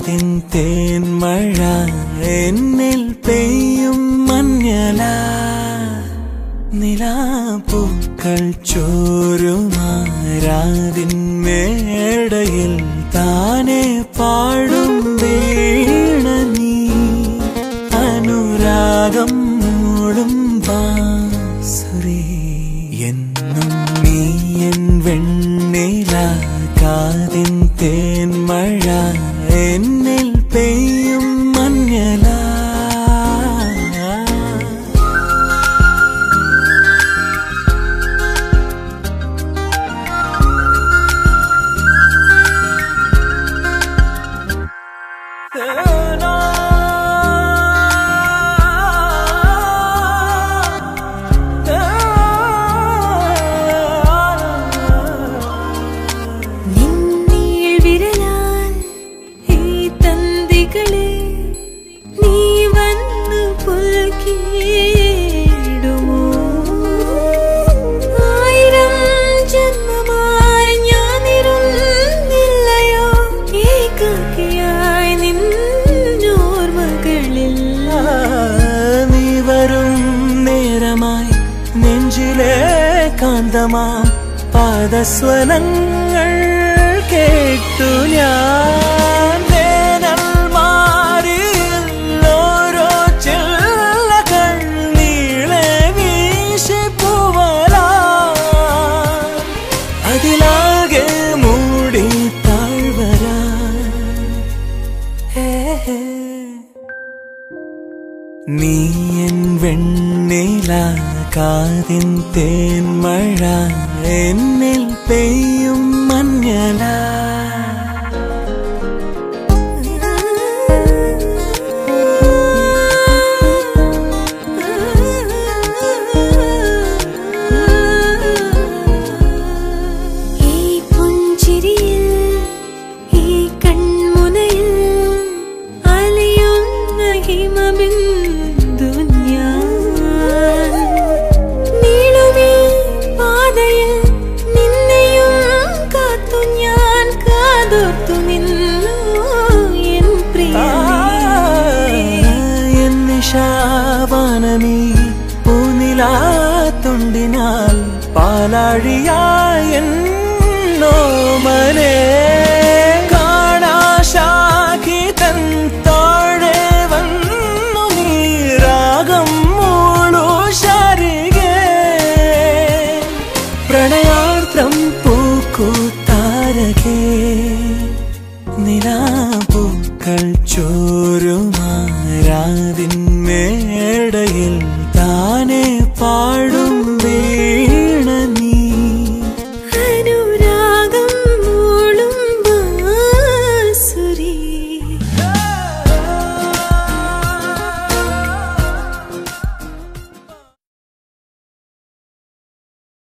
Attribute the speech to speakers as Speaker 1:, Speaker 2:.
Speaker 1: കാതിൻ തേൻമഴ എന്നിൽ പെയ്യും മഞ്ഞലാ നിലാപ്പൂക്കൾ ചോരുമാരാതിൻ മേടയിൽ താനെ പാടും വീണ നീ അനുരാഗം മൂളും ബാസുരി എന്നും നീ എൻ വെണ്ണില കാതിൻ തേൻമഴ എന്നിൽ പെയ്യും മഞ്ഞലാ കാന്തമാം പാദസ്വരങ്ങൾ കേട്ടു ഞാൻ വേനൽ മാറിയിൽ ഓരോ ചില്ലകൾ നീളെ വീശി പൂവലാ അതിലാകെ മൂടി താഴ്വരാ നീ എൻ വെണ്ണില കാതിൻ തേൻമഴ എന്നിൽ പെയ്യും മഞ്ഞലാ ശാവനമീ പൂനിലാത്തുണ്ടിനാൽ പാലാഴിയായെന്നോ മനേ